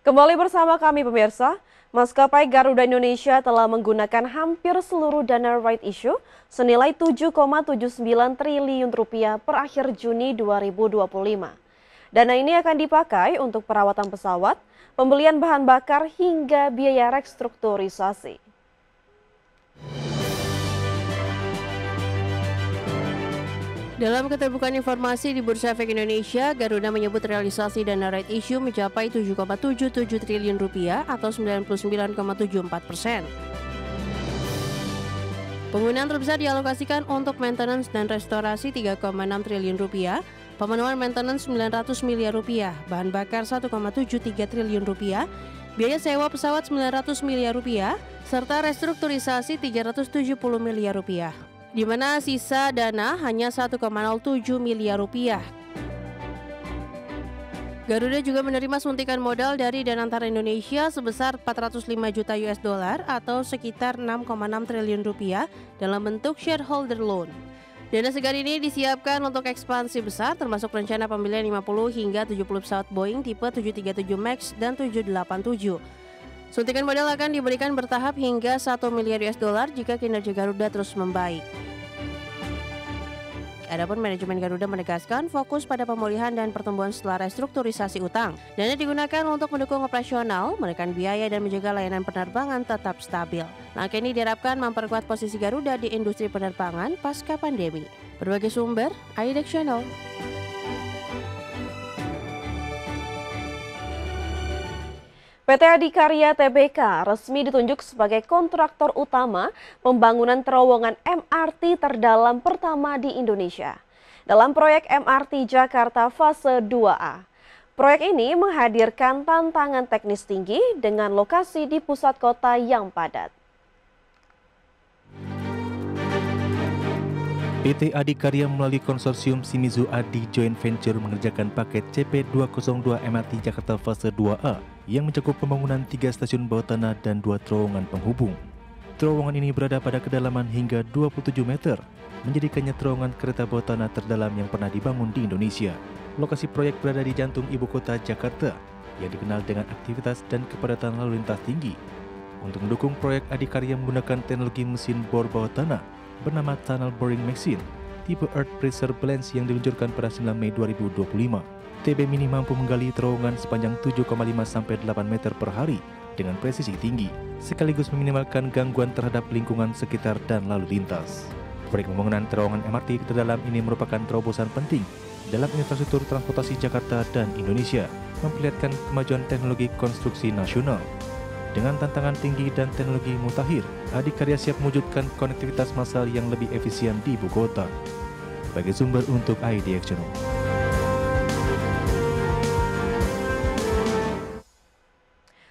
Kembali bersama kami pemirsa, maskapai Garuda Indonesia telah menggunakan hampir seluruh dana right issue senilai 7,79 triliun rupiah per akhir Juni 2025. Dana ini akan dipakai untuk perawatan pesawat, pembelian bahan bakar hingga biaya restrukturisasi. Dalam keterbukaan informasi di Bursa Efek Indonesia, Garuda menyebut realisasi dana right issue mencapai 7,77 triliun rupiah atau 99,74%. Penggunaan terbesar dialokasikan untuk maintenance dan restorasi 3,6 triliun rupiah, pemenuhan maintenance 900 miliar rupiah, bahan bakar 1,73 triliun rupiah, biaya sewa pesawat 900 miliar rupiah, serta restrukturisasi 370 miliar rupiah. Di mana sisa dana hanya 1,07 miliar rupiah. Garuda juga menerima suntikan modal dari Danantara Indonesia sebesar 405 juta US dollar atau sekitar 6,6 triliun rupiah dalam bentuk shareholder loan. Dana segar ini disiapkan untuk ekspansi besar termasuk rencana pembelian 50 hingga 70 pesawat Boeing tipe 737 MAX dan 787. Suntikan modal akan diberikan bertahap hingga 1 miliar US dollar jika kinerja Garuda terus membaik. Adapun manajemen Garuda menegaskan fokus pada pemulihan dan pertumbuhan setelah restrukturisasi utang. Dana digunakan untuk mendukung operasional, menekan biaya dan menjaga layanan penerbangan tetap stabil. Langkah ini diharapkan memperkuat posisi Garuda di industri penerbangan pasca pandemi. Berbagai sumber, IDX Channel. PT Adikarya Tbk resmi ditunjuk sebagai kontraktor utama pembangunan terowongan MRT terdalam pertama di Indonesia. Dalam proyek MRT Jakarta Fase 2A. Proyek ini menghadirkan tantangan teknis tinggi dengan lokasi di pusat kota yang padat. PT Adikarya melalui konsorsium Shimizu Adi Joint Venture mengerjakan paket CP202 MRT Jakarta Fase 2A yang mencakup pembangunan 3 stasiun bawah tanah dan 2 terowongan penghubung. Terowongan ini berada pada kedalaman hingga 27 meter, menjadikannya terowongan kereta bawah tanah terdalam yang pernah dibangun di Indonesia. Lokasi proyek berada di jantung ibu kota Jakarta, yang dikenal dengan aktivitas dan kepadatan lalu lintas tinggi. Untuk mendukung proyek, Adikarya menggunakan teknologi mesin bor bawah tanah bernama Tunnel Boring Machine, tipe Earth Pressure Balance yang diluncurkan pada 9 Mei 2025. TB Mini mampu menggali terowongan sepanjang 7,5-8 meter per hari dengan presisi tinggi, sekaligus meminimalkan gangguan terhadap lingkungan sekitar dan lalu lintas. Proyek pembangunan terowongan MRT terdalam ini merupakan terobosan penting dalam infrastruktur transportasi Jakarta dan Indonesia, memperlihatkan kemajuan teknologi konstruksi nasional. Dengan tantangan tinggi dan teknologi mutakhir, Adikarya siap mewujudkan konektivitas massal yang lebih efisien di ibu kota. Sebagai sumber untuk IDX Channel.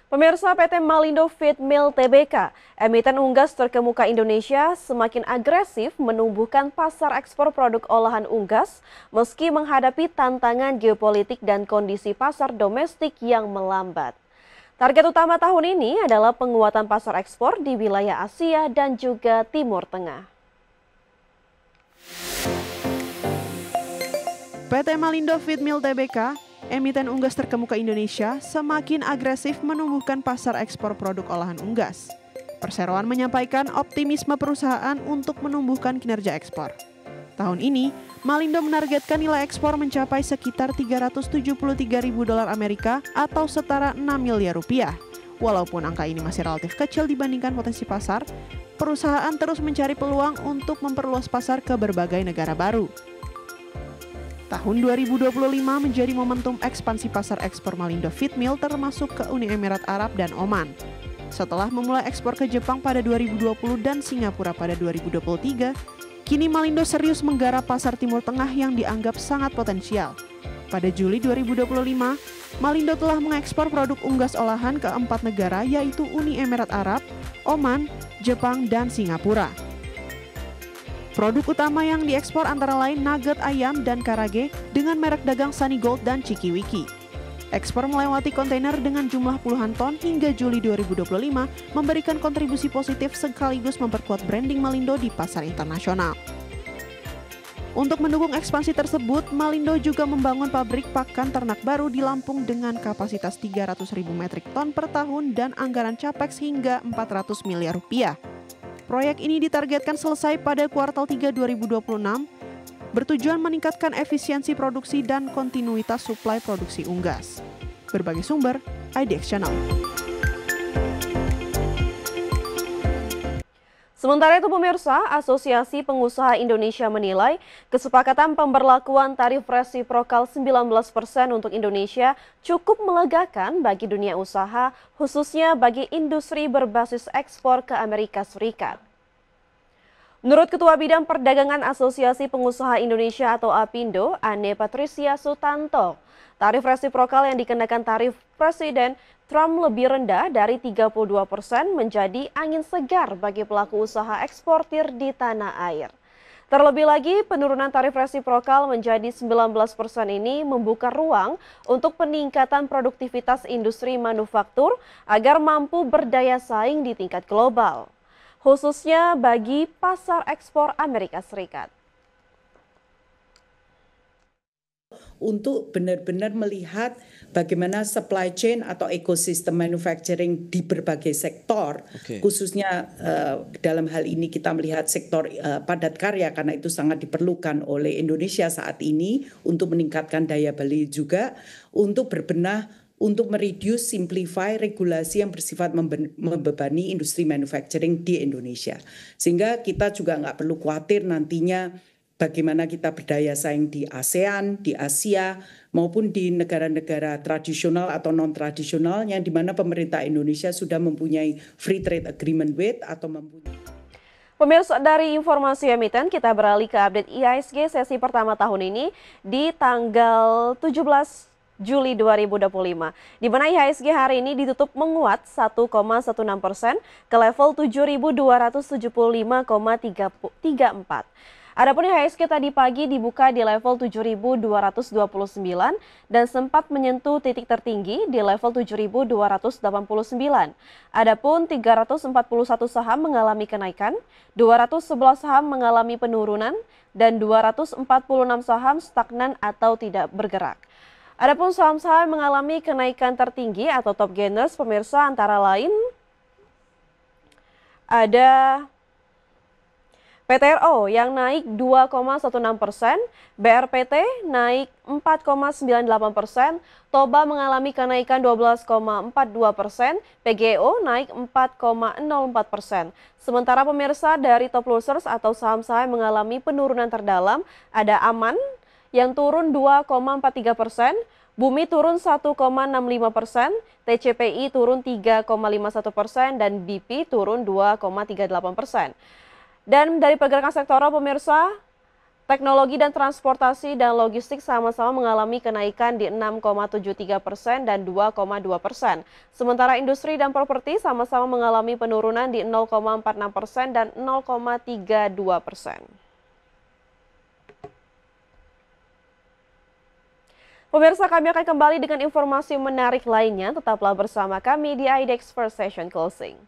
Pemirsa, PT Malindo Feed Mill Tbk, emiten unggas terkemuka Indonesia, semakin agresif menumbuhkan pasar ekspor produk olahan unggas meski menghadapi tantangan geopolitik dan kondisi pasar domestik yang melambat. Target utama tahun ini adalah penguatan pasar ekspor di wilayah Asia dan juga Timur Tengah. PT Malindo Feed Mill Tbk, emiten unggas terkemuka Indonesia, semakin agresif menumbuhkan pasar ekspor produk olahan unggas. Perseroan menyampaikan optimisme perusahaan untuk menumbuhkan kinerja ekspor. Tahun ini, Malindo menargetkan nilai ekspor mencapai sekitar 373.000 dolar Amerika atau setara 6 miliar rupiah. Walaupun angka ini masih relatif kecil dibandingkan potensi pasar, perusahaan terus mencari peluang untuk memperluas pasar ke berbagai negara baru. Tahun 2025 menjadi momentum ekspansi pasar ekspor Malindo Feed Mill termasuk ke Uni Emirat Arab dan Oman. Setelah memulai ekspor ke Jepang pada 2020 dan Singapura pada 2023, kini Malindo serius menggarap pasar Timur Tengah yang dianggap sangat potensial. Pada Juli 2025, Malindo telah mengekspor produk unggas olahan ke 4 negara yaitu Uni Emirat Arab, Oman, Jepang, dan Singapura. Produk utama yang diekspor antara lain nugget ayam dan karage dengan merek dagang Sunny Gold dan Chikiwiki. Ekspor melewati kontainer dengan jumlah puluhan ton hingga Juli 2025 memberikan kontribusi positif sekaligus memperkuat branding Malindo di pasar internasional. Untuk mendukung ekspansi tersebut, Malindo juga membangun pabrik pakan ternak baru di Lampung dengan kapasitas 300.000 metrik ton per tahun dan anggaran capex hingga 400 miliar rupiah. Proyek ini ditargetkan selesai pada kuartal 3 2026, bertujuan meningkatkan efisiensi produksi dan kontinuitas suplai produksi unggas. Berbagai sumber, IDX Channel. Sementara itu pemirsa, Asosiasi Pengusaha Indonesia menilai kesepakatan pemberlakuan tarif resiprokal 19% untuk Indonesia cukup melegakan bagi dunia usaha, khususnya bagi industri berbasis ekspor ke Amerika Serikat. Menurut Ketua Bidang Perdagangan Asosiasi Pengusaha Indonesia atau APindo, Ane Patricia Sutanto, tarif resiprokal yang dikenakan tarif Presiden Trump lebih rendah dari 32% menjadi angin segar bagi pelaku usaha eksportir di tanah air. Terlebih lagi, penurunan tarif resiprokal menjadi 19% ini membuka ruang untuk peningkatan produktivitas industri manufaktur agar mampu berdaya saing di tingkat global, khususnya bagi pasar ekspor Amerika Serikat. Untuk benar-benar melihat bagaimana supply chain atau ekosistem manufacturing di berbagai sektor, khususnya dalam hal ini kita melihat sektor padat karya karena itu sangat diperlukan oleh Indonesia saat ini untuk meningkatkan daya beli juga, untuk berbenah untuk mereduce, simplify regulasi yang bersifat membebani industri manufacturing di Indonesia. Sehingga kita juga nggak perlu khawatir nantinya bagaimana kita berdaya saing di ASEAN, di Asia, maupun di negara-negara tradisional atau non-tradisional yang di mana pemerintah Indonesia sudah mempunyai free trade agreement with atau mempunyai. Pemirsa, dari informasi emiten kita beralih ke update IHSG sesi pertama tahun ini di tanggal 17 Juli 2025, di mana IHSG hari ini ditutup menguat 1,16% ke level 7.275,34. Adapun IHSG tadi pagi dibuka di level 7.229 dan sempat menyentuh titik tertinggi di level 7.289. Adapun 341 saham mengalami kenaikan, 211 saham mengalami penurunan, dan 246 saham stagnan atau tidak bergerak. Adapun saham-saham mengalami kenaikan tertinggi atau top gainers pemirsa antara lain ada PTRO yang naik 2,16%, BRPT naik 4,98%, Toba mengalami kenaikan 12,42%, PGO naik 4,04%. Sementara pemirsa dari top losers atau saham-saham mengalami penurunan terdalam, ada Aman yang turun 2,43%, Bumi turun 1,65%, TCPI turun 3,51%, dan BP turun 2,38%. Dan dari pergerakan sektoral pemirsa, teknologi dan transportasi dan logistik sama-sama mengalami kenaikan di 6,73% dan 2,2%. Sementara industri dan properti sama-sama mengalami penurunan di 0,46% dan 0,32%. Pemirsa, kami akan kembali dengan informasi menarik lainnya. Tetaplah bersama kami di IDX First Session Closing.